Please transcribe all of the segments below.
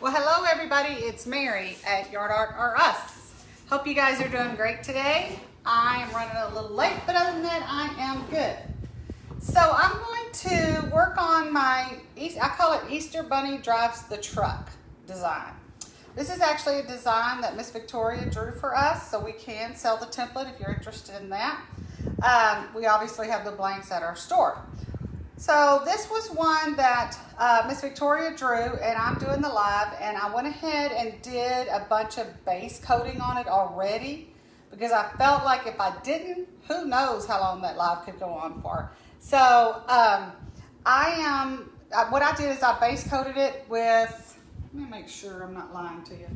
Well, hello everybody, it's Mary at Yard Art or Us. Hope you guys are doing great today. I am running a little late, but other than that, I am good. So I'm going to work on my, I call it Easter Bunny Drives the Truck design. This is actually a design that Miss Victoria drew for us, so we can sell the template if you're interested in that. We obviously have the blanks at our store. So this was one that Miss Victoria drew, and I'm doing the live, and I went ahead and did a bunch of base coating on it already because I felt like if I didn't, who knows how long that live could go on for. So what I did is I base coated it with, let me make sure I'm not lying to you.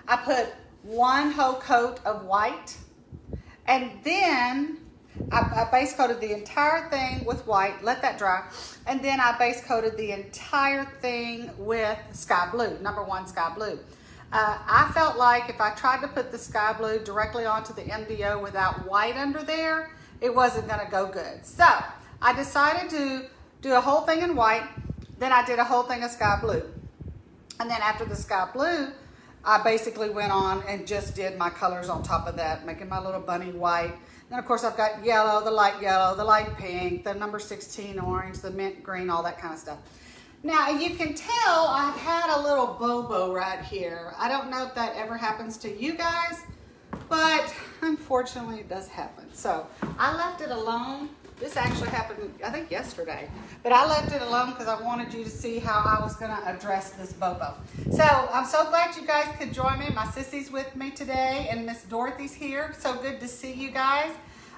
I put one whole coat of white, and then I base coated the entire thing with white, let that dry, and then I base coated the entire thing with sky blue, number 1 sky blue. I felt like if I tried to put the sky blue directly onto the MDO without white under there, it wasn't going to go good. So I decided to do a whole thing in white, then I did a whole thing of sky blue. And then after the sky blue, I basically went on and just did my colors on top of that, making my little bunny white. Then of course I've got yellow, the light pink, the number 16 orange, the mint green, all that kind of stuff. Now you can tell I've had a little bobo right here. I don't know if that ever happens to you guys, but unfortunately it does happen. So I left it alone. This actually happened, I think yesterday, but I left it alone because I wanted you to see how I was gonna address this bobo. So I'm so glad you guys could join me. My sissy's with me today and Miss Dorothy's here. So good to see you guys.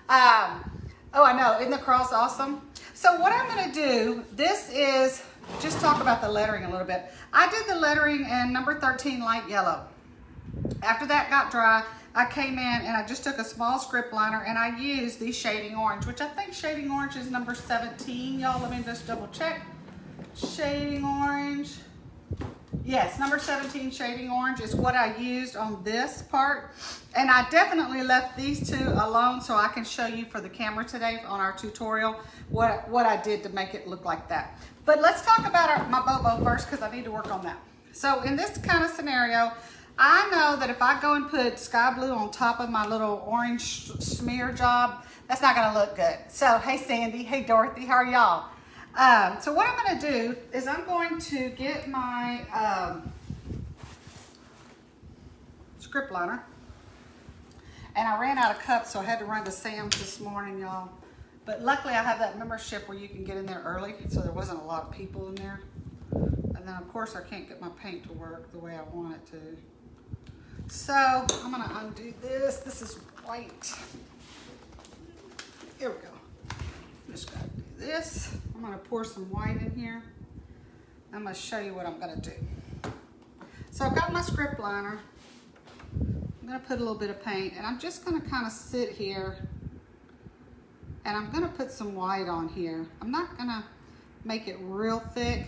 Oh, I know, isn't the cross awesome? So what I'm gonna do, this is, just talk about the lettering a little bit. I did the lettering in number 13 light yellow. After that got dry, I came in and I just took a small script liner and I used the shading orange, which I think shading orange is number 17. Y'all, let me just double check. Shading orange. Yes, number 17 shading orange is what I used on this part. And I definitely left these two alone so I can show you for the camera today on our tutorial what I did to make it look like that. But let's talk about my bobo first because I need to work on that. So in this kind of scenario, I know that if I go and put sky blue on top of my little orange smear job, that's not gonna look good. So, hey Sandy, hey Dorothy, how are y'all? So what I'm gonna do is I'm going to get my script liner. And I ran out of cups, so I had to run to Sam's this morning, y'all. But luckily I have that membership where you can get in there early, so there wasn't a lot of people in there. And then of course I can't get my paint to work the way I want it to. So I'm gonna undo this. This is white. Here we go. I'm just gonna do this. I'm gonna pour some white in here. I'm gonna show you what I'm gonna do. So I've got my script liner. I'm gonna put a little bit of paint and I'm just gonna kind of sit here and I'm gonna put some white on here. I'm not gonna make it real thick.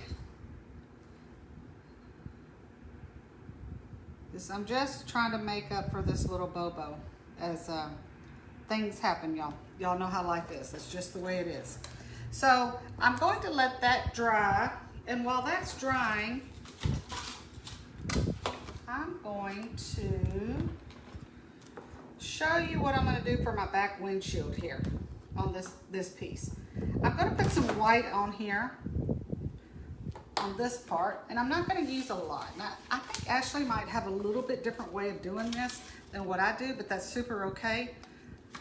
I'm just trying to make up for this little bobo as things happen, y'all. Y'all know how life is. It's just the way it is. So I'm going to let that dry. And while that's drying, I'm going to show you what I'm going to do for my back windshield here on this piece. I'm going to put some white on here on this part, and I'm not going to use a lot. Now, I think Ashley might have a little bit different way of doing this than what I do, but that's super okay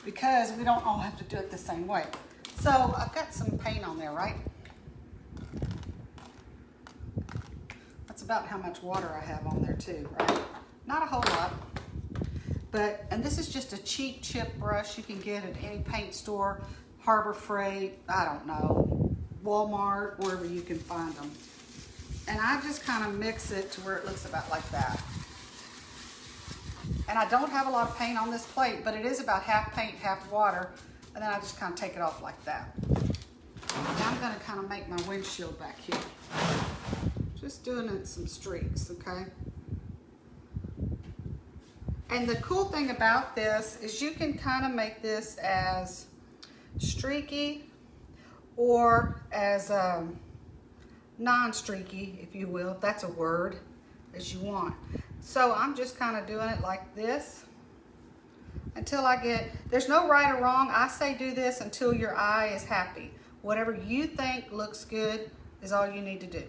because we don't all have to do it the same way. So I've got some paint on there, right? That's about how much water I have on there too, right? Not a whole lot, but, and this is just a cheap chip brush you can get at any paint store, Harbor Freight, I don't know, Walmart, wherever you can find them. And I just kind of mix it to where it looks about like that. And I don't have a lot of paint on this plate, but it is about half paint, half water. And then I just kind of take it off like that. Now I'm going to kind of make my windshield back here. Just doing it some streaks, okay? And the cool thing about this is you can kind of make this as streaky or as non-streaky, if you will, if that's a word, as you want. So I'm just kind of doing it like this until I get, there's no right or wrong. I say do this until your eye is happy. Whatever you think looks good is all you need to do.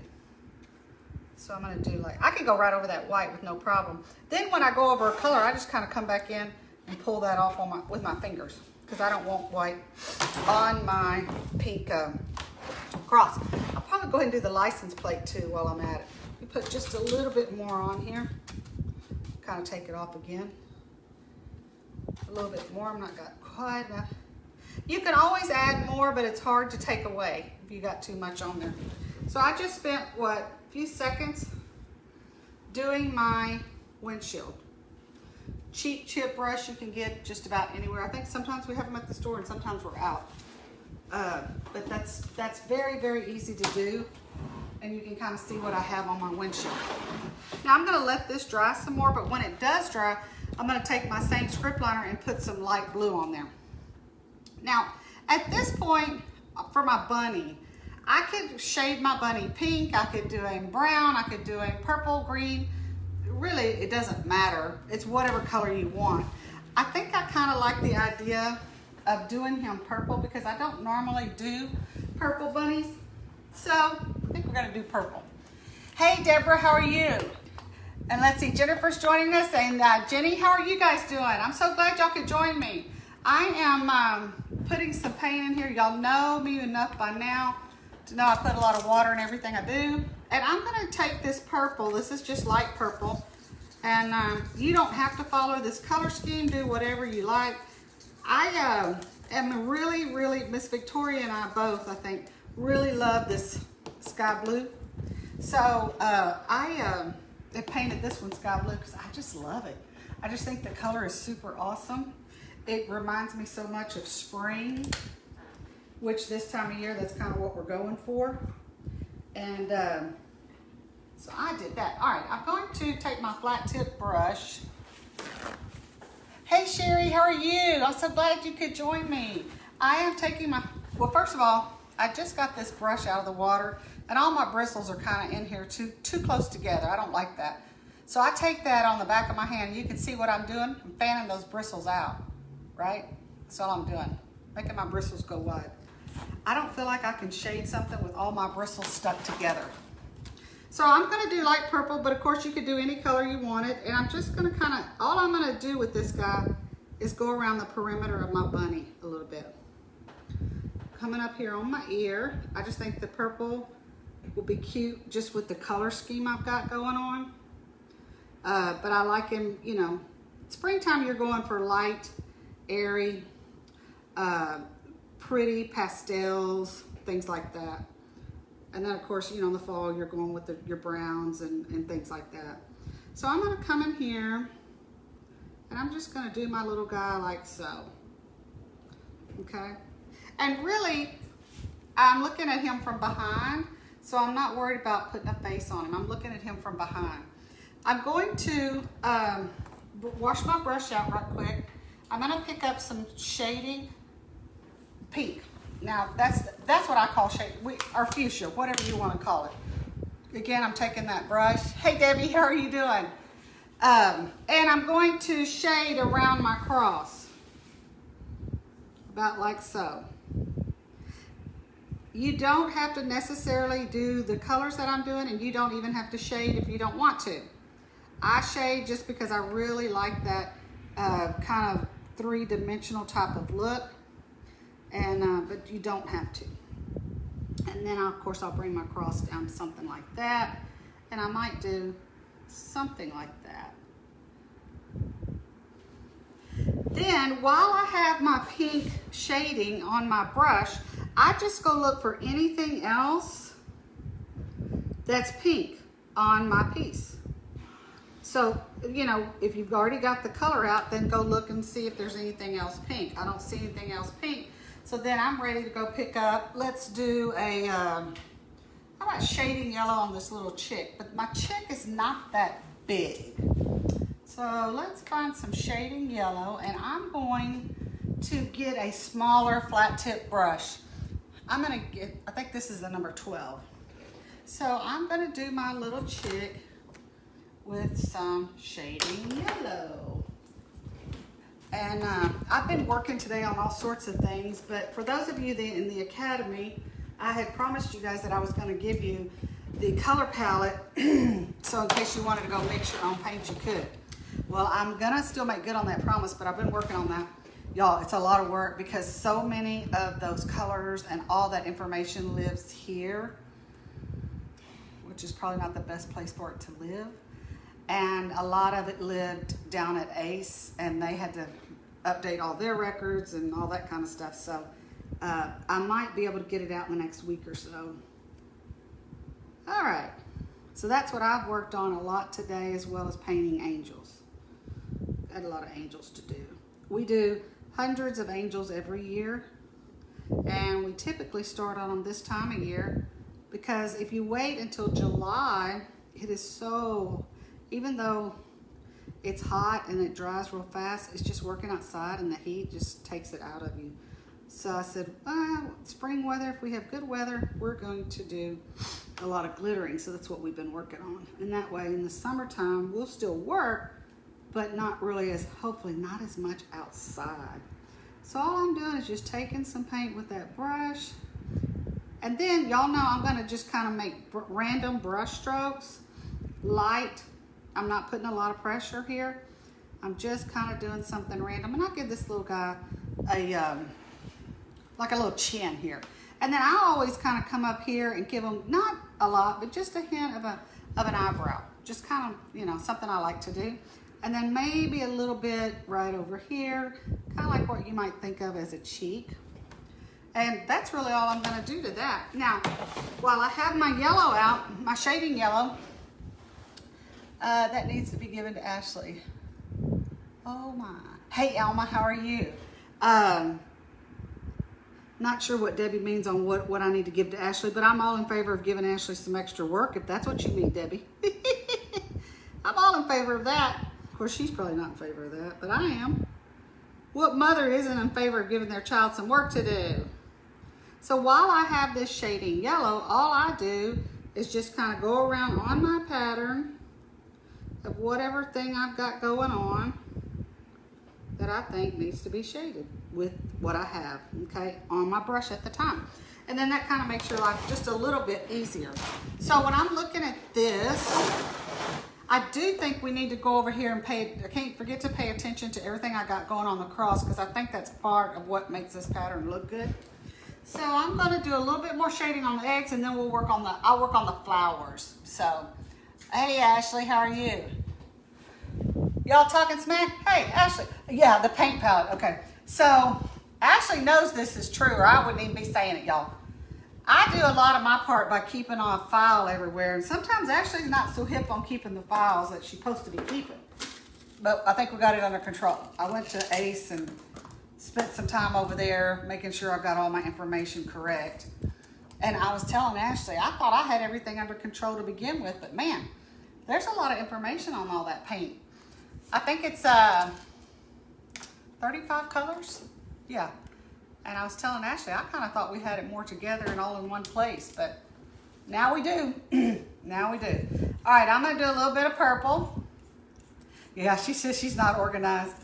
So I'm going to do like, I can go right over that white with no problem. Then when I go over a color, I just kind of come back in and pull that off on with my fingers, because I don't want white on my pink cross. I'll probably go ahead and do the license plate too while I'm at it. You put just a little bit more on here. Kind of take it off again. A little bit more. I'm not got quite enough. You can always add more, but it's hard to take away if you got too much on there. So I just spent, what, a few seconds doing my windshield. Cheap chip brush you can get just about anywhere. I think sometimes we have them at the store and sometimes we're out. But that's very, very easy to do. And you can kind of see what I have on my windshield. Now I'm gonna let this dry some more, but when it does dry, I'm gonna take my same script liner and put some light blue on there. Now, at this point, for my bunny, I could shade my bunny pink, I could do a brown, I could do a purple, green. Really, it doesn't matter. It's whatever color you want. I think I kind of like the idea of doing him purple because I don't normally do purple bunnies. So, I think we're gonna do purple. Hey, Deborah, how are you? And let's see, Jennifer's joining us, and Jenny, how are you guys doing? I'm so glad y'all could join me. I am putting some paint in here. Y'all know me enough by now to know I put a lot of water in everything I do. And I'm gonna take this purple, this is just light purple, and you don't have to follow this color scheme, do whatever you like. I am really, Miss Victoria and I both, I think, really love this sky blue. So I painted this one sky blue because I just love it. I just think the color is super awesome. It reminds me so much of spring, which this time of year, that's kind of what we're going for. And so I did that. All right, I'm going to take my flat tip brush. Hey Sherry, how are you? I'm so glad you could join me. I am taking my, well, first of all, I just got this brush out of the water and all my bristles are kind of in here too close together. I don't like that. So I take that on the back of my hand. You can see what I'm doing. I'm fanning those bristles out, right? That's all I'm doing, making my bristles go wide. I don't feel like I can shade something with all my bristles stuck together. So I'm gonna do light purple, but of course you could do any color you wanted. And I'm just gonna kind of, all I'm gonna do with this guy is go around the perimeter of my bunny a little bit. Coming up here on my ear, I just think the purple will be cute just with the color scheme I've got going on. But I like him, you know, springtime you're going for light, airy, pretty pastels, things like that. And then of course, you know, in the fall you're going with your browns and things like that. So I'm gonna come in here and I'm just gonna do my little guy like so, okay? And really, I'm looking at him from behind, so I'm not worried about putting a face on him. I'm looking at him from behind. I'm going to wash my brush out right quick. I'm gonna pick up some shading pink. Now, that's what I call shade, or fuchsia, whatever you wanna call it. Again, I'm taking that brush. Hey Debbie, how are you doing? And I'm going to shade around my cross, about like so. You don't have to necessarily do the colors that I'm doing, and you don't even have to shade if you don't want to. I shade just because I really like that kind of three-dimensional type of look, and but you don't have to. And then of course I'll bring my cross down to something like that, and I might do something like that. Then while I have my pink shading on my brush, I just go look for anything else that's pink on my piece. So, you know, if you've already got the color out, then go look and see if there's anything else pink. I don't see anything else pink. So then I'm ready to go pick up, let's do a, how about shading yellow on this little chick? But my chick is not that big. So let's find some shading yellow, and I'm going to get a smaller flat tip brush. I'm gonna get, I think this is the number 12. So I'm gonna do my little chick with some shading yellow. And I've been working today on all sorts of things, but for those of you in the academy, I had promised you guys that I was gonna give you the color palette, so in case you wanted to go mix your own paint, you could. Well, I'm gonna still make good on that promise, but I've been working on that. Y'all, it's a lot of work because so many of those colors and all that information lives here, which is probably not the best place for it to live. And a lot of it lived down at Ace, and they had to update all their records and all that kind of stuff. So I might be able to get it out in the next week or so. All right, so that's what I've worked on a lot today, as well as painting angels. Got a lot of angels to do. We do hundreds of angels every year, and we typically start on them this time of year, because if you wait until July, it is so, even though it's hot and it dries real fast, it's just working outside and the heat just takes it out of you. So I said, spring weather, if we have good weather, we're going to do a lot of glittering. So that's what we've been working on. And that way in the summertime, we'll still work, but not really as, hopefully not as much outside. So all I'm doing is just taking some paint with that brush. And then y'all know I'm gonna just kind of make random brush strokes, light. I'm not putting a lot of pressure here. I'm just kind of doing something random. And I'll give this little guy a, like a little chin here. And then I always kind of come up here and give him, not a lot, but just a hint of an eyebrow. Just kind of, you know, something I like to do. And then maybe a little bit right over here, kind of like what you might think of as a cheek. And that's really all I'm gonna do to that. Now, while I have my yellow out, my shading yellow, that needs to be given to Ashley. Oh my. Hey Elma, how are you? Not sure what Debbie means on what I need to give to Ashley, but I'm all in favor of giving Ashley some extra work, if that's what you mean, Debbie. I'm all in favor of that. Of course, she's probably not in favor of that, but I am. What mother isn't in favor of giving their child some work to do? So while I have this shading yellow, all I do is just kind of go around on my pattern of whatever thing I've got going on that I think needs to be shaded with what I have, okay, on my brush at the time. And then that kind of makes your life just a little bit easier. So when I'm looking at this, I do think we need to go over here and I can't forget to pay attention to everything I got going on the cross, because I think that's part of what makes this pattern look good. So I'm gonna do a little bit more shading on the eggs, and then I'll work on the flowers. So, hey Ashley, how are you? Y'all talking smack? Hey Ashley, yeah, the paint palette, okay. So Ashley knows this is true, or I wouldn't even be saying it, y'all. I do a lot of my part by keeping a file everywhere, and sometimes Ashley's not so hip on keeping the files that she's supposed to be keeping. But I think we got it under control. I went to Ace and spent some time over there making sure I got all my information correct. And I was telling Ashley, I thought I had everything under control to begin with, but man, there's a lot of information on all that paint. I think it's 35 colors, yeah. And I was telling Ashley, I kind of thought we had it more together and all in one place, but now we do. Now we do. All right, I'm gonna do a little bit of purple. Yeah, she says she's not organized.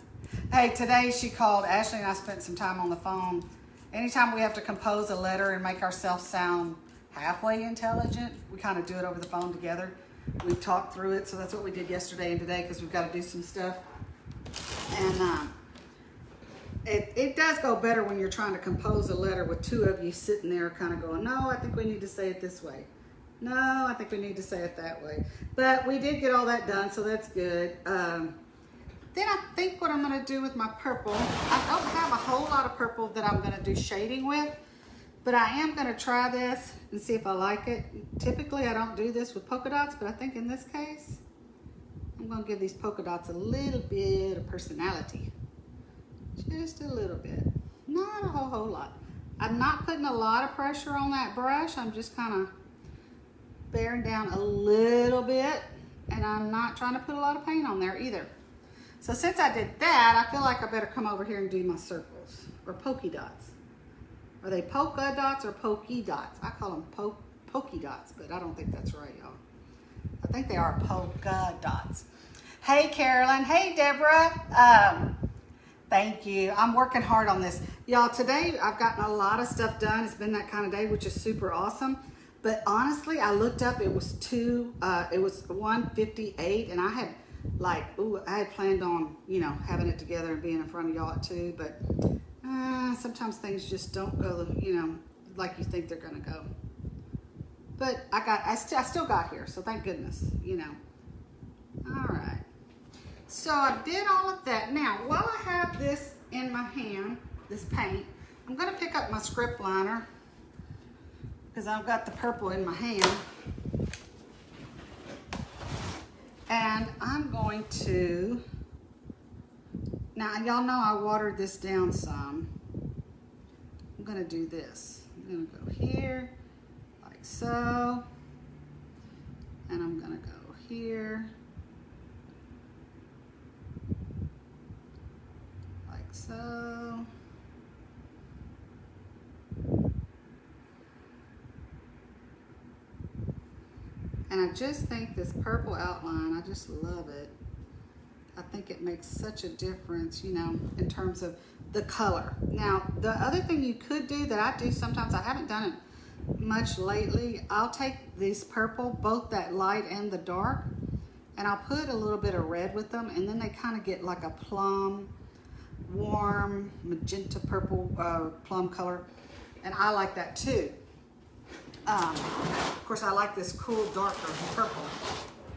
Hey, today she called, Ashley and I spent some time on the phone. Anytime we have to compose a letter and make ourselves sound halfway intelligent, we kind of do it over the phone together. We talked through it, so that's what we did yesterday and today, because we've got to do some stuff. And it does go better when you're trying to compose a letter with two of you sitting there kind of going, no, I think we need to say it this way. No, I think we need to say it that way. But we did get all that done, so that's good. Then I think what I'm going to do with my purple, I don't have a whole lot of purple that I'm going to do shading with, but I am going to try this and see if I like it. Typically, I don't do this with polka dots, but I think in this case, I'm going to give these polka dots a little bit of personality. Just a little bit. Not a whole lot. I'm not putting a lot of pressure on that brush. I'm just kind of bearing down a little bit, and I'm not trying to put a lot of paint on there either. So since I did that, I feel like I better come over here and do my circles, or pokey dots. Are they polka dots or pokey dots? I call them pokey dots, but I don't think that's right, y'all. I think they are polka dots. Hey, Carolyn. Hey, Deborah. Thank you. I'm working hard on this. Y'all, today I've gotten a lot of stuff done. It's been that kind of day, which is super awesome. But honestly, I looked up, it was 1:58, and I had like, I had planned on, you know, having it together and being in front of y'all at 2, but sometimes things just don't go, you know, like you think they're gonna go. But I still got here, so thank goodness, you know. All right. So I did all of that. Now, while I have this in my hand, this paint, I'm going to pick up my script liner because I've got the purple in my hand. And I'm going to, now y'all know I watered this down some. I'm going to do this. I'm going to go here, like so. And I'm going to go here. So, and I just think this purple outline, I just love it. I think it makes such a difference, you know, in terms of the color. Now, the other thing you could do that I do sometimes, I haven't done it much lately, I'll take this purple, both that light and the dark, and I'll put a little bit of red with them, and then they kind of get like a plum, warm magenta purple plum color, and I like that too. Of course, I like this cool darker purple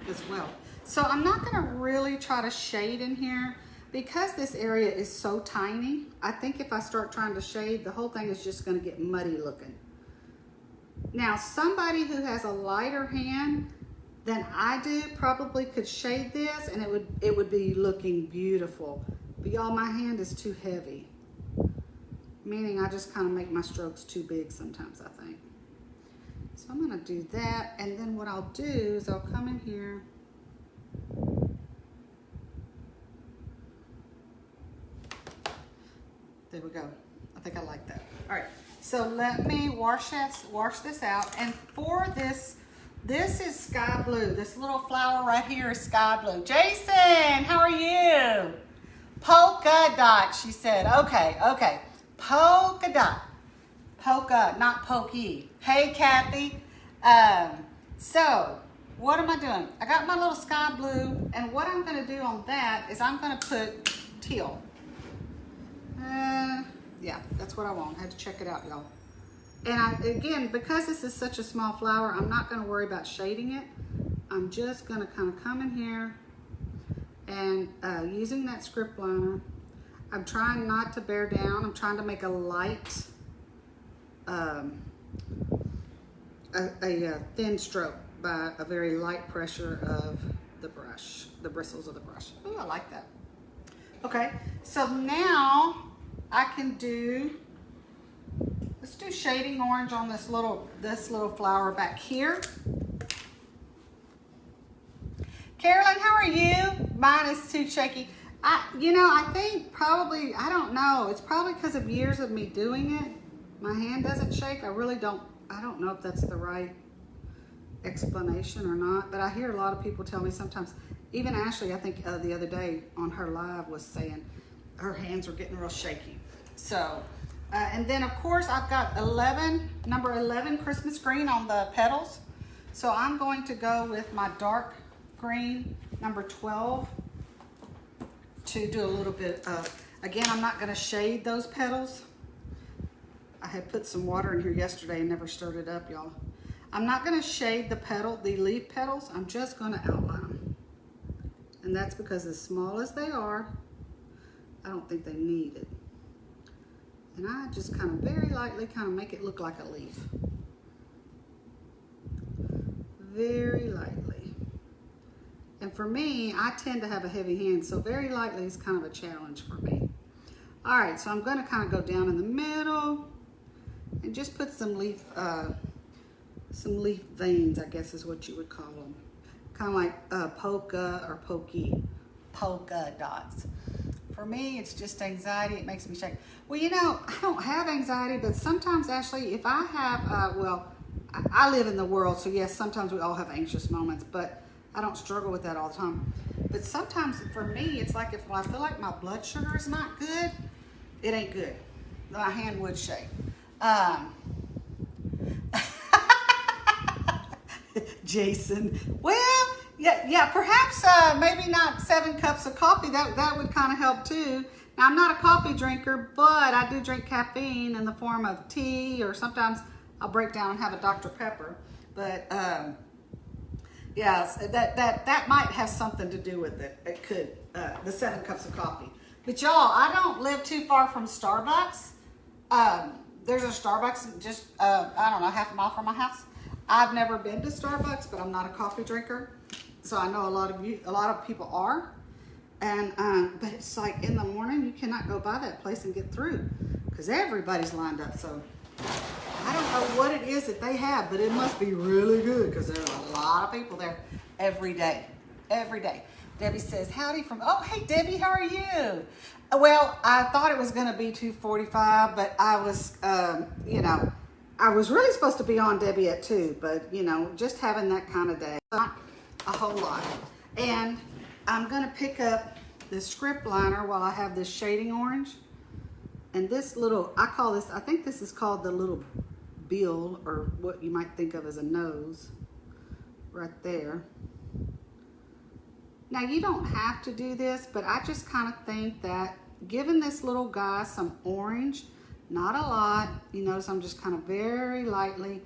as well. So I'm not going to really try to shade in here because this area is so tiny. I think if I start trying to shade, the whole thing is just going to get muddy looking. Now, somebody who has a lighter hand than I do probably could shade this, and it would be looking beautiful. But y'all, my hand is too heavy, meaning I just kind of make my strokes too big sometimes, I think. So I'm going to do that, and then what I'll do is I'll come in here. There we go. I think I like that. All right, so let me wash this out, and for this is sky blue. This little flower right here is sky blue. Jason, how are you? Polka dot, she said. Okay. Polka dot. Polka, not pokey. Hey, Kathy. So, what am I doing? I got my little sky blue, and what I'm going to do on that is I'm going to put teal. Yeah, that's what I want. I have to check it out, y'all. And again, because this is such a small flower, I'm not going to worry about shading it. I'm just going to kind of come in here and using that script liner, I'm trying not to bear down. I'm trying to make a light, a thin stroke by a very light pressure of the brush, the bristles of the brush. Oh, I like that. Okay, so now I can do, let's do shading orange on this little flower back here. Carolyn, how are you? Mine is too shaky. I think probably, I don't know. It's probably because of years of me doing it. My hand doesn't shake. I don't know if that's the right explanation or not, but I hear a lot of people tell me sometimes, even Ashley, I think the other day on her live was saying her hands were getting real shaky. So, and then of course I've got number 11 Christmas green on the petals. So I'm going to go with my dark green, number 12, to do a little bit of, again, I'm not gonna shade those petals. I had put some water in here yesterday and never stirred it up, y'all. I'm not gonna shade the leaf petals, I'm just gonna outline them. And that's because as small as they are, I don't think they need it. And I just kind of very lightly kind of make it look like a leaf. Very lightly. And for me, I tend to have a heavy hand, so very lightly is kind of a challenge for me. All right, so I'm gonna kind of go down in the middle and just put some leaf veins, I guess is what you would call them. Kind of like polka or polka dots. For me, it's just anxiety. It makes me shake. Well, I don't have anxiety, but sometimes, Ashley, if I have, I live in the world, so yes, sometimes we all have anxious moments, but I don't struggle with that all the time. But sometimes for me, it's like if I feel like my blood sugar is not good, it ain't good. My hand would shake. Jason, well, yeah, perhaps maybe not 7 cups of coffee. That would kind of help too. Now, I'm not a coffee drinker, but I do drink caffeine in the form of tea, or sometimes I'll break down and have a Dr. Pepper. But yeah, that might have something to do with it. It could, the 7 cups of coffee. But y'all, I don't live too far from Starbucks. There's a Starbucks just, I don't know, half a mile from my house. I've never been to Starbucks, but I'm not a coffee drinker. So I know a lot of people are. And, but it's like in the morning, you cannot go by that place and get through because everybody's lined up. So I don't know what it is that they have, but it must be really good because there's a lot of people there every day. Debbie says, howdy from, oh, hey, Debbie, how are you? Well, I thought it was going to be 2:45, but I was, you know, I was really supposed to be on, Debbie, at 2, but, you know, just having that kind of day. Not a whole lot. And I'm going to pick up this script liner while I have this shading orange. And this little, I call this, I think this is called the little bill, or what you might think of as a nose, right there. Now, you don't have to do this, but I just kind of think that giving this little guy some orange, not a lot, you notice I'm just kind of very lightly,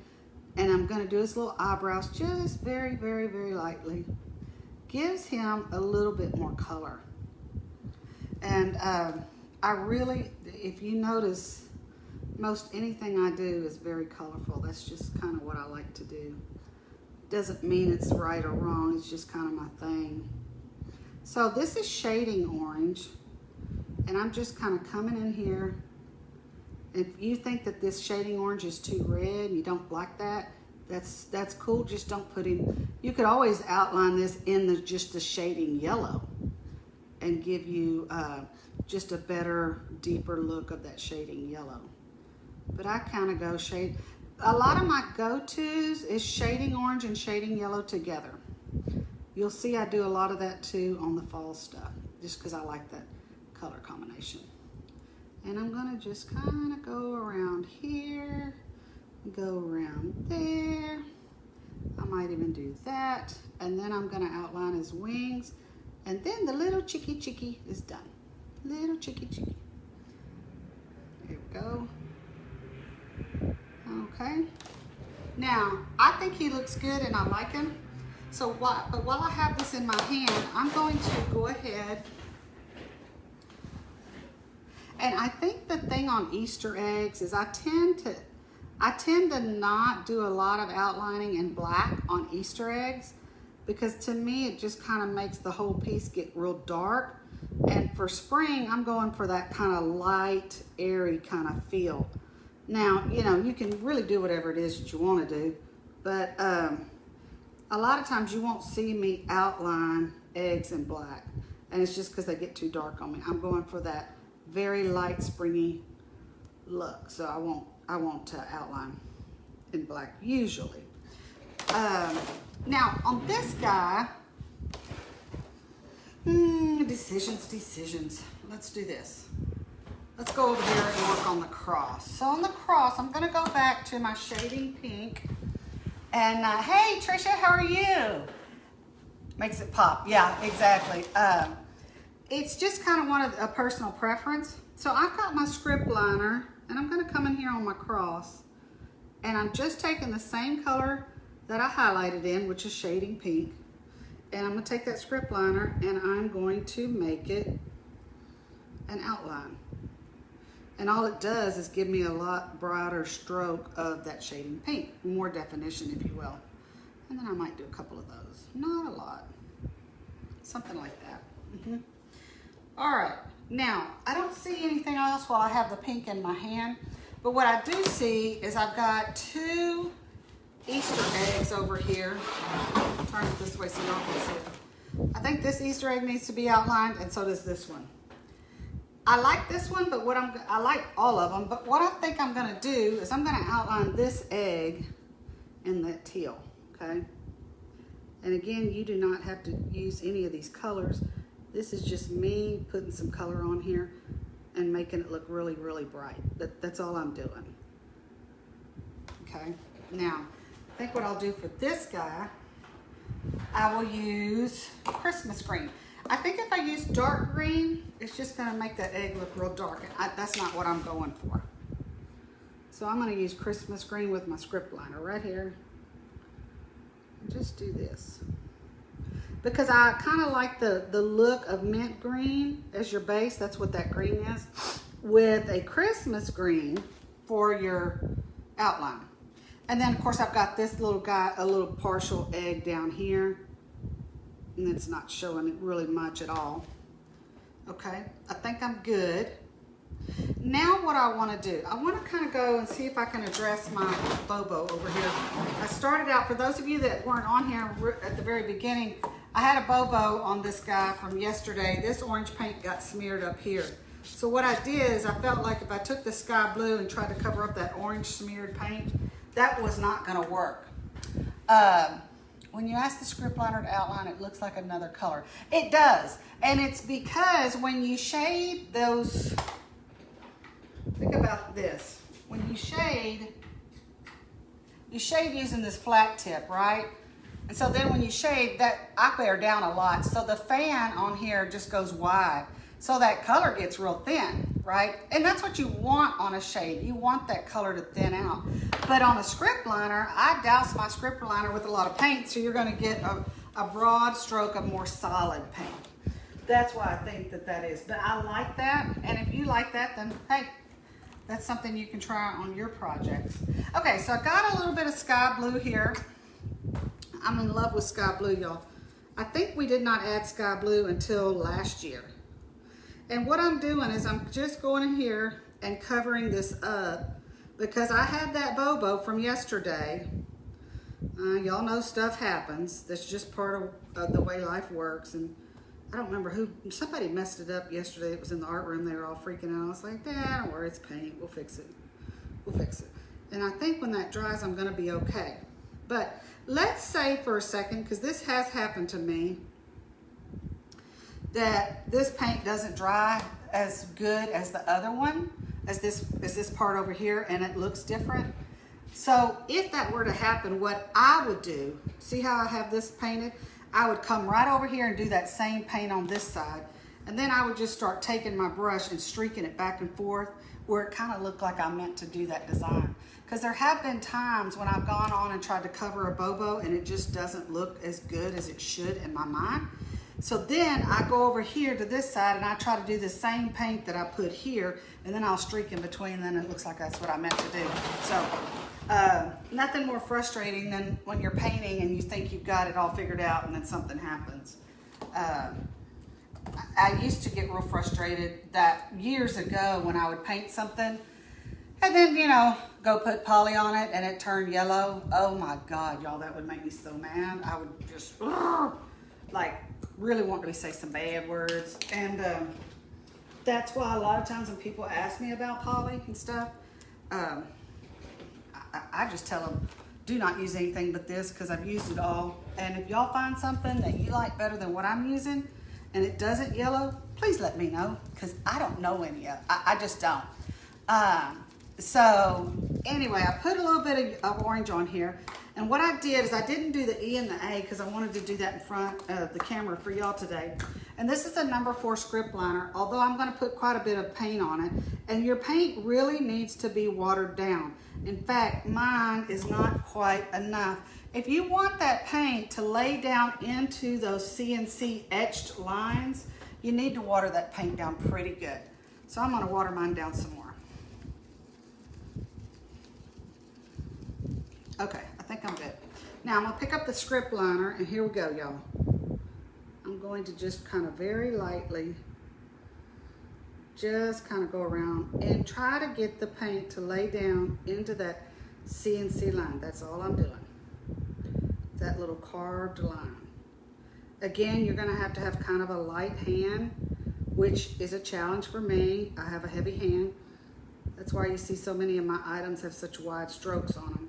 and I'm going to do his little eyebrows just very, very, very lightly. Gives him a little bit more color. And I really, if you notice, most anything I do is very colorful. That's just kind of what I like to do. Doesn't mean it's right or wrong, it's just kind of my thing. So this is shading orange, and I'm just kind of coming in here. If you think that this shading orange is too red, you don't like that, that's cool. Just don't put in. You could always outline this in just the shading yellow and give you just a better, deeper look of that shading yellow. But I kind of go shade. A lot of my go-tos is shading orange and shading yellow together. You'll see I do a lot of that too on the fall stuff, just because I like that color combination. And I'm gonna just kind of go around here, go around there. I might even do that. And then I'm gonna outline his wings. And then the little chicky is done. Little chicky. Here we go. Okay. Now, I think he looks good and I like him. So but while I have this in my hand, I'm going to go ahead. And I think the thing on Easter eggs is I tend to not do a lot of outlining in black on Easter eggs, because to me it just kind of makes the whole piece get real dark. And for spring, I'm going for that kind of light, airy kind of feel. Now, you know, you can really do whatever it is that you want to do, but a lot of times you won't see me outline eggs in black, and it's just because they get too dark on me. I'm going for that very light, springy look, so I won't outline in black usually. Now on this guy, decisions. Let's do this. Let's go over here and work on the cross. So on the cross, I'm gonna go back to my shading pink. And hey, Trisha, how are you? Makes it pop. Yeah, exactly. It's just kind of a personal preference. So I've got my script liner, and I'm gonna come in here on my cross, and I'm just taking the same color that I highlighted in, which is shading pink. And I'm gonna take that script liner and I'm going to make it an outline. And all it does is give me a lot brighter stroke of that shading pink, more definition, if you will. And then I might do a couple of those. Not a lot. Something like that. All right. Now, I don't see anything else while I have the pink in my hand. But what I do see is I've got 2 Easter eggs over here. I'll turn it this way so y'all can see it. I think this Easter egg needs to be outlined, and so does this one. I like this one, but I like all of them, but what I think I'm gonna do is I'm gonna outline this egg and that teal, okay? And again, you do not have to use any of these colors. This is just me putting some color on here and making it look really, really bright. That's all I'm doing. Okay, now, I think what I'll do for this guy, I will use Christmas green. I think if I use dark green, it's just gonna make that egg look real dark. That's not what I'm going for. So I'm gonna use Christmas green with my script liner right here. Just do this. Because I kind of like the look of mint green as your base. That's what that green is. With a Christmas green for your outline. And then of course I've got this little guy, a little partial egg down here. And it's not showing it really much at all. Okay, I think I'm good. Now what I want to do, I want to kind of go and see if I can address my Bobo over here. I started out, for those of you that weren't on here at the very beginning, I had a Bobo on this guy from yesterday. This orange paint got smeared up here. So what I did is I felt like if I took the sky blue and tried to cover up that orange smeared paint, that was not going to work. When you ask the script liner to outline, it looks like another color. It does. And it's because when you shade those, think about this. When you shade using this flat tip, right? And so then when you shade, that I bear down a lot. So the fan on here just goes wide. So that color gets real thin, right? And that's what you want on a shade. You want that color to thin out. But on a script liner, I douse my script liner with a lot of paint, so you're gonna get a broad stroke of more solid paint. That's why I think that is. But I like that, and if you like that, then hey, that's something you can try on your projects. Okay, so I got a little bit of sky blue here. I'm in love with sky blue, y'all. I think we did not add sky blue until last year. And what I'm doing is I'm just going in here and covering this up because I had that Bobo from yesterday. Y'all know stuff happens. That's just part of the way life works. And I don't remember who, somebody messed it up yesterday. It was in the art room. They were all freaking out. I was like, don't worry, it's paint. We'll fix it. We'll fix it. And I think when that dries, I'm gonna be okay. But let's say for a second, because this has happened to me, that this paint doesn't dry as good as the other one, as this part over here, and it looks different. So if that were to happen, what I would do, see how I have this painted? I would come right over here and do that same paint on this side. And then I would just start taking my brush and streaking it back and forth where it kind of looked like I meant to do that design. Because there have been times when I've gone on and tried to cover a Bobo and it just doesn't look as good as it should in my mind. So then I go over here to this side and I try to do the same paint that I put here, and then I'll streak in between, and then it looks like that's what I meant to do. So nothing more frustrating than when you're painting and you think you've got it all figured out and then something happens. I used to get real frustrated that years ago when I would paint something and then, you know, go put poly on it and it turned yellow. Oh my God, y'all, that would make me so mad. I would just, like, really want to say some bad words. And that's why a lot of times when people ask me about poly and stuff, I just tell them, do not use anything but this, because I've used it all. And if y'all find something that you like better than what I'm using and it doesn't yellow, please let me know, because I don't know any of it. I just don't. So anyway, I put a little bit of orange on here. And what I did is I didn't do the E and the A because I wanted to do that in front of the camera for y'all today. And this is a number 4 script liner, although I'm going to put quite a bit of paint on it. And your paint really needs to be watered down. In fact, mine is not quite enough. If you want that paint to lay down into those CNC etched lines, you need to water that paint down pretty good. So I'm going to water mine down some more. Okay, I think I'm good. Now I'm gonna pick up the script liner, and here we go, y'all. I'm going to just kind of very lightly, just kind of go around and try to get the paint to lay down into that CNC line. That's all I'm doing. That little carved line. Again, you're gonna have to have kind of a light hand, which is a challenge for me. I have a heavy hand. That's why you see so many of my items have such wide strokes on them.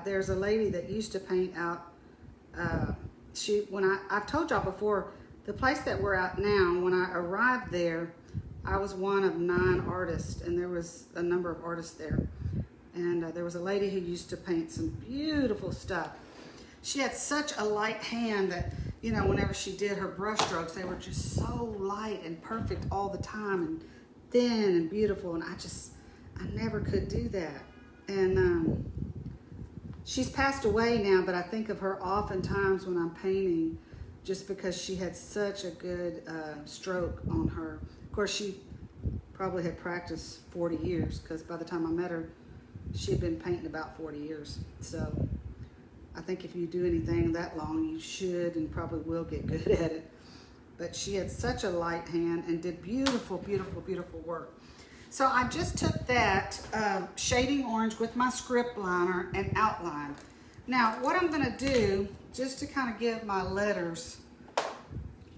there's a lady that used to paint out, I've told y'all before, the place that we're at now, when I arrived there, I was one of 9 artists, and there was a number of artists there. And there was a lady who used to paint some beautiful stuff. She had such a light hand that, you know, whenever she did her brush strokes, they were just so light and perfect all the time, and thin and beautiful, and I never could do that. And she's passed away now, but I think of her oftentimes when I'm painting, just because she had such a good stroke on her. Of course, she probably had practiced 40 years, because by the time I met her, she had been painting about 40 years. So I think if you do anything that long, you should and probably will get good at it. But she had such a light hand and did beautiful, beautiful, beautiful work. So I just took that shading orange with my script liner and outline. Now what I'm gonna do, just to kind of give my letters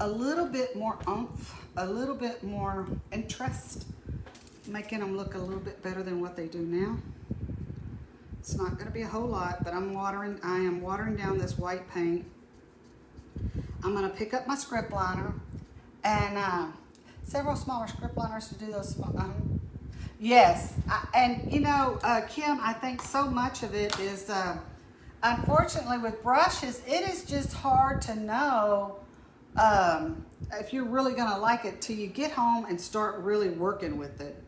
a little bit more oomph, a little bit more interest, making them look a little bit better than what they do now. It's not gonna be a whole lot, but I am watering down this white paint. I'm gonna pick up my script liner and several smaller script liners to do those small, yes, and you know, Kim, I think so much of it is, unfortunately with brushes, it is just hard to know if you're really gonna like it till you get home and start really working with it,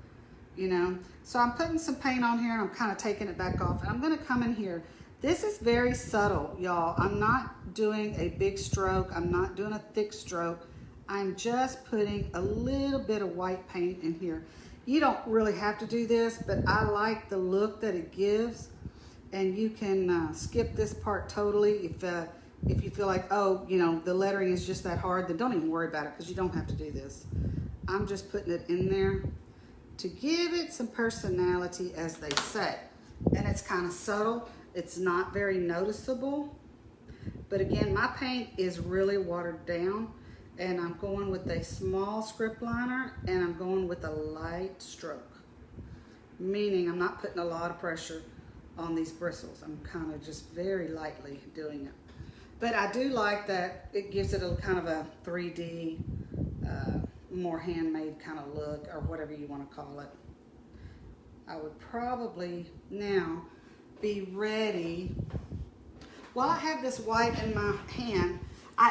you know. So I'm putting some paint on here and I'm kind of taking it back off, and I'm gonna come in here. This is very subtle, y'all. I'm not doing a big stroke. I'm not doing a thick stroke. I'm just putting a little bit of white paint in here. You don't really have to do this, but I like the look that it gives. And you can skip this part totally if you feel like, oh, you know, the lettering is just that hard, then don't even worry about it, because you don't have to do this. I'm just putting it in there to give it some personality, as they say. And it's kind of subtle. It's not very noticeable. But again, my paint is really watered down, and I'm going with a small script liner and I'm going with a light stroke, meaning I'm not putting a lot of pressure on these bristles. I'm kind of just very lightly doing it. But I do like that it gives it a kind of a 3D, more handmade kind of look, or whatever you want to call it. I would probably now be ready. While I have this white in my hand,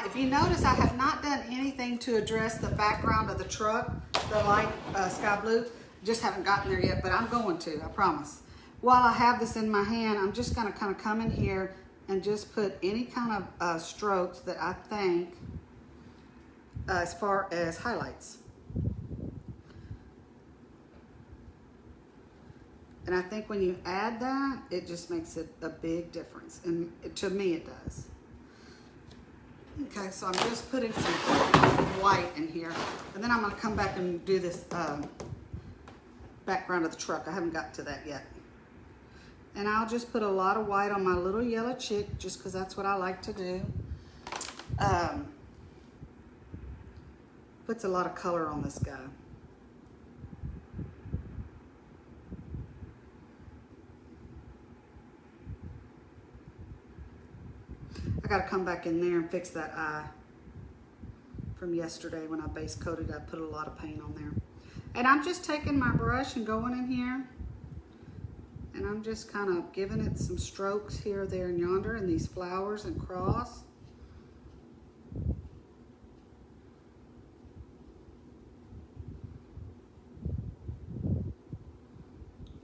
if you notice, I have not done anything to address the background of the truck, the light sky blue. Just haven't gotten there yet, but I'm going to, I promise. While I have this in my hand, I'm just gonna kind of come in here and just put any kind of strokes that I think, as far as highlights. And I think when you add that, it just makes it a big difference. And to me, it does. Okay, so I'm just putting some white in here. And then I'm gonna come back and do this background of the truck. I haven't got to that yet. And I'll just put a lot of white on my little yellow chick, just because that's what I like to do. Puts a lot of color on this guy. I gotta come back in there and fix that eye from yesterday when I base coated. I put a lot of paint on there. And I'm just taking my brush and going in here, and I'm just kind of giving it some strokes here, there, and yonder, and these flowers and cross.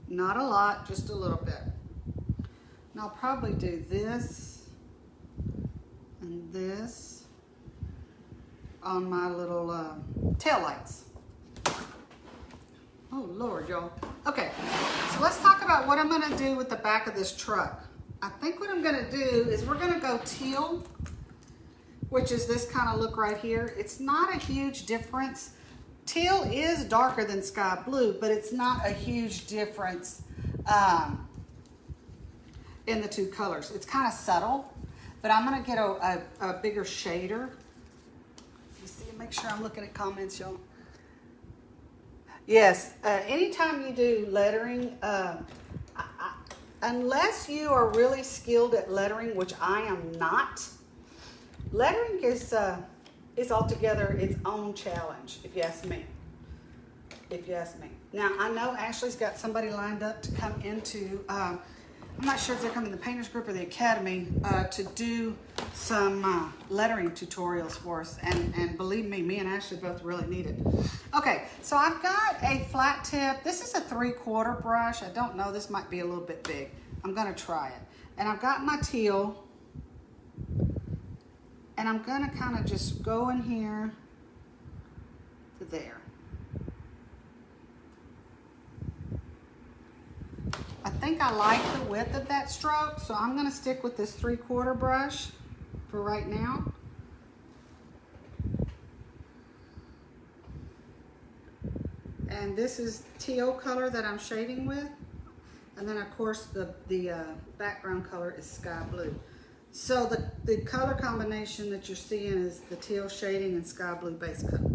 Not a lot, just a little bit. And I'll probably do this and this on my little tail lights. Oh Lord, y'all. Okay, so let's talk about what I'm gonna do with the back of this truck. I think what I'm gonna do is we're gonna go teal, which is this kind of look right here. It's not a huge difference. Teal is darker than sky blue, but it's not a huge difference in the two colors. It's kind of subtle, but I'm gonna get a bigger shader. You see, make sure I'm looking at comments, y'all. Yes, anytime you do lettering, unless you are really skilled at lettering, which I am not, lettering is altogether its own challenge, if you ask me. If you ask me. Now, I know Ashley's got somebody lined up to come into, I'm not sure if they're coming to the Painters Group or the Academy, to do some lettering tutorials for us. And believe me and Ashley both really need it. Okay, so I've got a flat tip. This is a 3/4 brush. I don't know, this might be a little bit big. I'm gonna try it. And I've got my teal. And I'm gonna kind of just go in here to there. I think I like the width of that stroke, so I'm gonna stick with this 3/4 brush for right now. And this is teal color that I'm shading with. And then of course the background color is sky blue. So the color combination that you're seeing is the teal shading and sky blue base coat.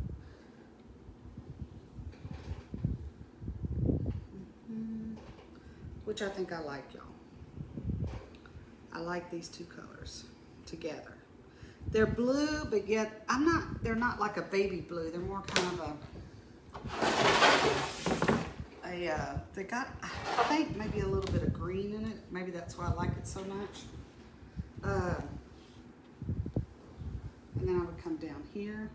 Which I think I like, y'all. I like these two colors together. They're blue, but yet they're not like a baby blue. They're more kind of they got, I think, maybe a little bit of green in it. Maybe that's why I like it so much. And then I would come down here.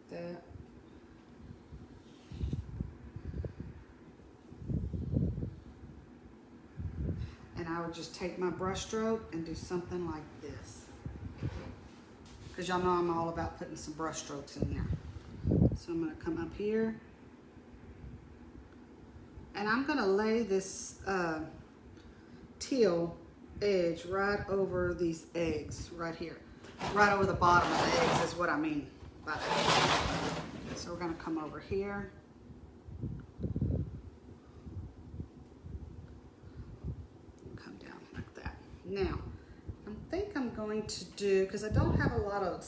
That. And I would just take my brush stroke and do something like this. Because y'all know I'm all about putting some brush strokes in there. So I'm going to come up here. And I'm going to lay this teal edge right over these eggs right here. Right over the bottom of the eggs is what I mean by that. So we're going to come over here. Come down like that. Now, I think I'm going to do, because I don't have a lot of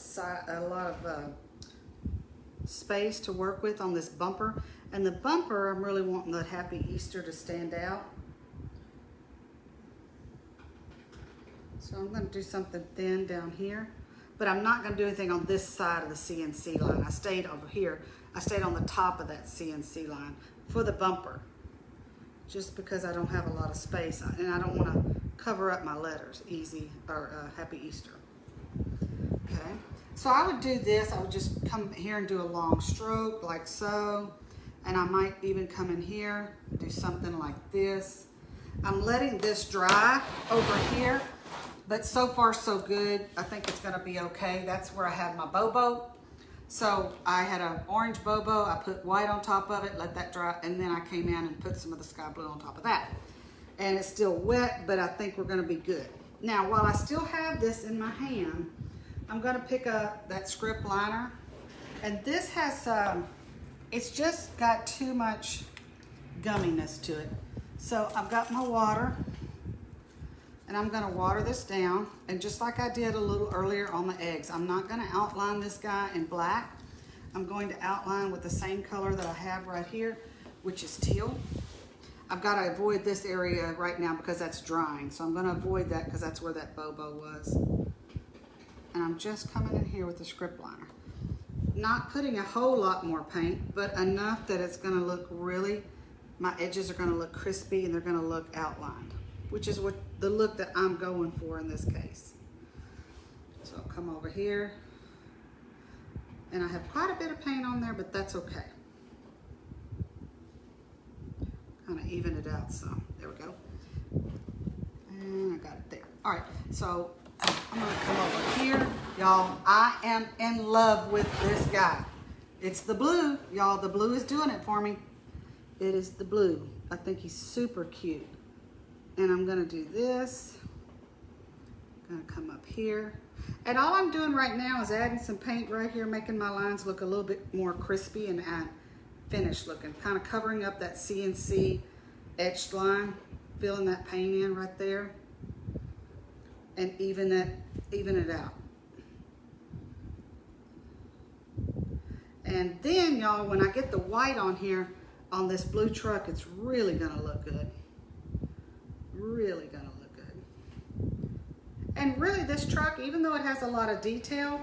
space to work with on this bumper. And the bumper, I'm really wanting the Happy Easter to stand out. So I'm going to do something thin down here. But I'm not going to do anything on this side of the CNC line. I stayed over here. I stayed on the top of that CNC line for the bumper. Just because I don't have a lot of space. And I don't want to cover up my letters. Easy, or Happy Easter. Okay. So I would do this. I would just come here and do a long stroke like so. And I might even come in here, do something like this. I'm letting this dry over here, but so far so good. I think it's gonna be okay. That's where I had my bobo. So I had an orange bobo, I put white on top of it, let that dry, and then I came in and put some of the sky blue on top of that. And it's still wet, but I think we're gonna be good. Now, while I still have this in my hand, I'm gonna pick up that script liner. And this has, it's just got too much gumminess to it. So I've got my water, and I'm gonna water this down. And just like I did a little earlier on the eggs, I'm not gonna outline this guy in black. I'm going to outline with the same color that I have right here, which is teal. I've gotta avoid this area right now because that's drying. So I'm gonna avoid that because that's where that bobo was. And I'm just coming in here with the script liner. Not putting a whole lot more paint, but enough that it's gonna look really, my edges are gonna look crispy and they're gonna look outlined, which is what the look that I'm going for in this case. So I'll come over here, and I have quite a bit of paint on there, but that's okay. Kind of even it out some. There we go. And I got it there. All right, so I'm gonna come over here. Y'all, I am in love with this guy. It's the blue, y'all. The blue is doing it for me. It is the blue. I think he's super cute. And I'm gonna do this. I'm gonna come up here. And all I'm doing right now is adding some paint right here, making my lines look a little bit more crispy and finished looking. Kind of covering up that CNC etched line, filling that paint in right there. And even it out. And then, y'all, when I get the white on here, on this blue truck, it's really gonna look good. Really gonna look good. And really this truck, even though it has a lot of detail,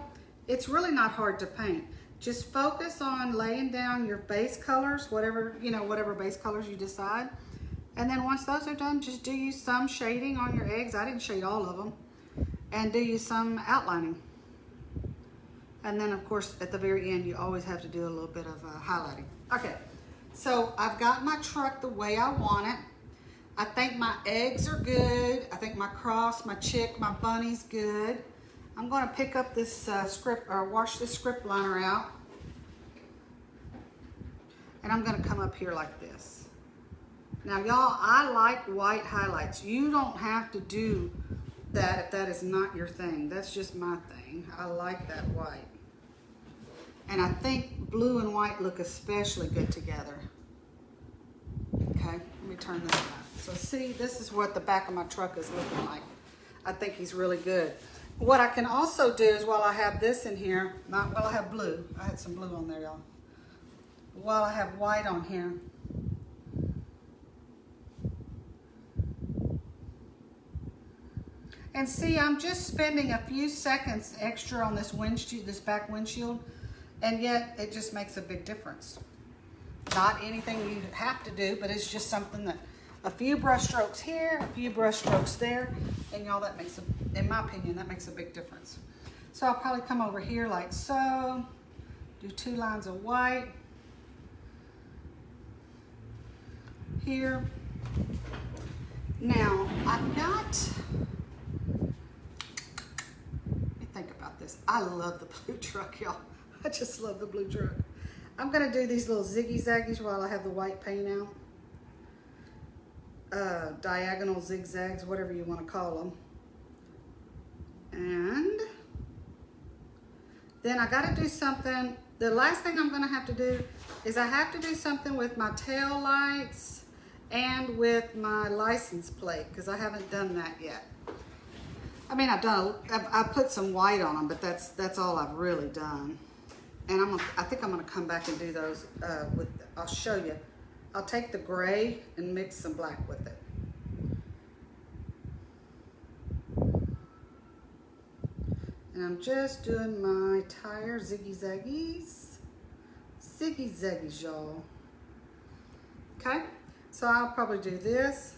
it's really not hard to paint. Just focus on laying down your base colors, whatever, you know, whatever base colors you decide. And then once those are done, just do you some shading on your eggs. I didn't shade all of them. And do you some outlining. And then of course, at the very end, you always have to do a little bit of highlighting. Okay, so I've got my truck the way I want it. I think my eggs are good. I think my cross, my chick, my bunny's good. I'm gonna pick up this wash this script liner out. And I'm gonna come up here like this. Now y'all, I like white highlights. You don't have to do that if that is not your thing. That's just my thing. I like that white. And I think blue and white look especially good together. Okay, let me turn this around. So see, this is what the back of my truck is looking like. I think he's really good. What I can also do is while I have this in here, not while I have blue, I had some blue on there, y'all. While I have white on here, and see, I'm just spending a few seconds extra on this windshield, this back windshield, and yet it just makes a big difference. Not anything you have to do, but it's just something that a few brush strokes here, a few brush strokes there, and y'all, that makes, in my opinion, that makes a big difference. So I'll probably come over here like so, do 2 lines of white here. Now, I've got, let me think about this. I love the blue truck, y'all. I just love the blue truck. I'm gonna do these little ziggy-zaggies while I have the white paint out. Diagonal zigzags, whatever you want to call them. And then I got to do something. The last thing I'm going to have to do is I have to do something with my tail lights and with my license plate, because I haven't done that yet. I mean, I've put some white on them, but that's all I've really done. And I think I'm going to come back and do those I'll show you. I'll take the gray and mix some black with it. And I'm just doing my tire ziggy-zaggies. Ziggy-zaggies, y'all. Okay, so I'll probably do this.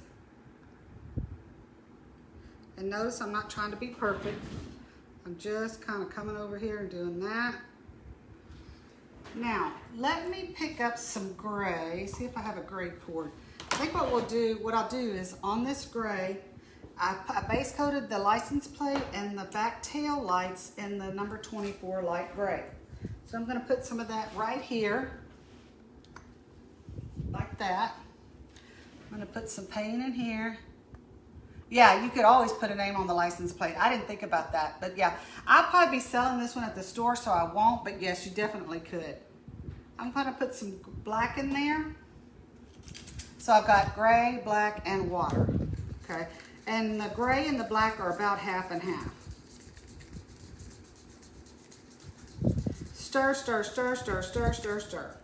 And notice I'm not trying to be perfect. I'm just kind of coming over here and doing that. Now, let me pick up some gray, see if I have a gray poured. I think what I'll do is on this gray, I base coated the license plate and the back tail lights in the number 24 light gray. So I'm gonna put some of that right here, like that. I'm gonna put some paint in here. Yeah, you could always put a name on the license plate. I didn't think about that, but yeah. I'll probably be selling this one at the store, so I won't, but yes, you definitely could. I'm gonna put some black in there. So I've got gray, black, and water, okay? And the gray and the black are about half and half. Stir, stir, stir, stir, stir, stir, stir.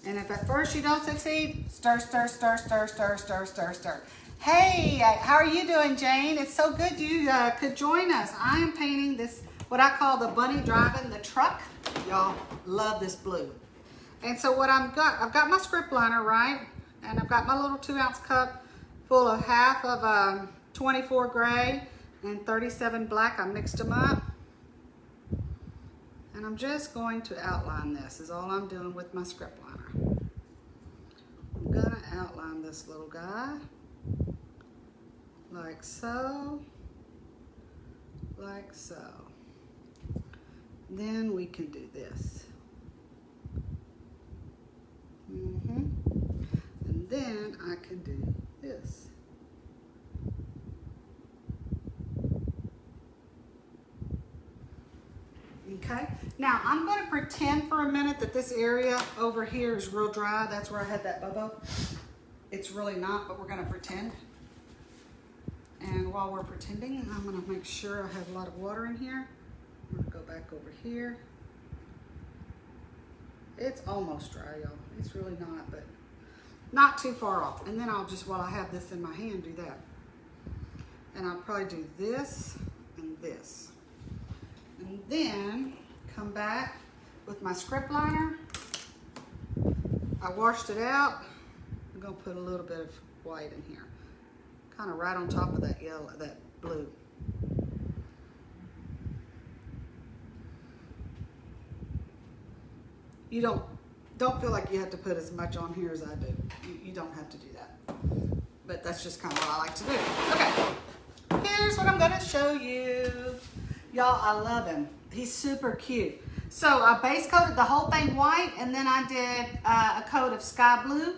And if at first you don't succeed, stir, stir, stir, stir, stir, stir, stir, stir. Hey, how are you doing, Jane? It's so good you could join us. I am painting this, what I call the bunny driving the truck. Y'all love this blue. And so what I've got my script liner, right? And I've got my little 2-ounce cup full of half of 24 gray and 37 black. I mixed them up. And I'm just going to outline this, is all I'm doing with my script liner. I'm gonna outline this little guy. Like so, like so. Then we can do this. And then I can do this. Okay, now I'm going to pretend for a minute that this area over here is real dry. That's where I had that bubble. It's really not, but we're going to pretend. And while we're pretending, I'm going to make sure I have a lot of water in here. I'm going to go back over here. It's almost dry, y'all. It's really not, but not too far off. And then I'll just, while I have this in my hand, do that. And I'll probably do this and this. And then come back with my script liner. I washed it out. I'm gonna put a little bit of white in here. Kind of right on top of that yellow, that blue. You don't feel like you have to put as much on here as I do. You don't have to do that. But that's just kind of what I like to do. Okay, here's what I'm gonna show you. Y'all, I love him. He's super cute. So I base coated the whole thing white, and then I did a coat of sky blue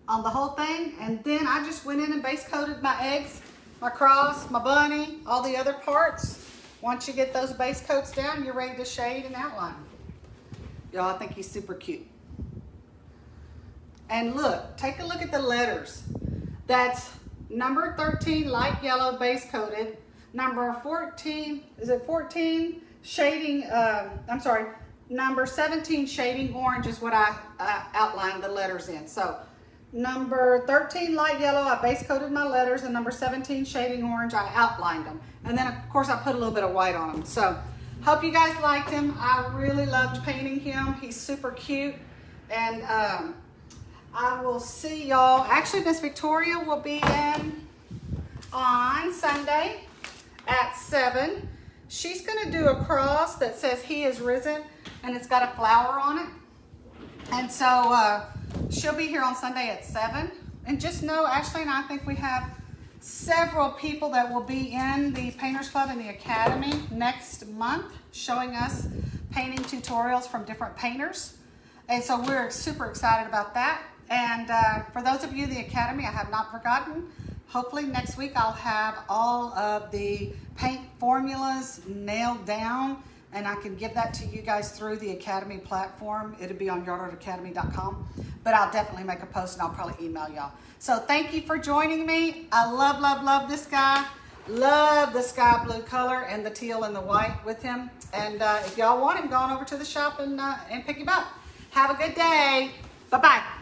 on the whole thing. And then I just went in and base coated my eggs, my cross, my bunny, all the other parts. Once you get those base coats down, you're ready to shade and outline. Y'all, I think he's super cute. And look, take a look at the letters. That's number 13 light yellow base coated, number 14, is it 14 shading, I'm sorry, number 17 shading orange is what I outlined the letters in. So number 13 light yellow, I base coated my letters, and number 17 shading orange, I outlined them. And then of course I put a little bit of white on them. So hope you guys liked him. I really loved painting him. He's super cute. And I will see y'all. Actually, Miss Victoria will be in on Sunday at 7. She's gonna do a cross that says He is Risen, and it's got a flower on it. And so she'll be here on Sunday at 7. And just know, Ashley and I think we have several people that will be in the Painters Club in the Academy next month showing us painting tutorials from different painters. And so we're super excited about that. And for those of you in the Academy, I have not forgotten. Hopefully next week I'll have all of the paint formulas nailed down, and I can give that to you guys through the Academy platform. It'll be on yardartacademy.com, but I'll definitely make a post and I'll probably email y'all. So thank you for joining me. I love, love, love this guy. Love the sky blue color and the teal and the white with him. And if y'all want him, go on over to the shop and pick him up. Have a good day. Bye-bye.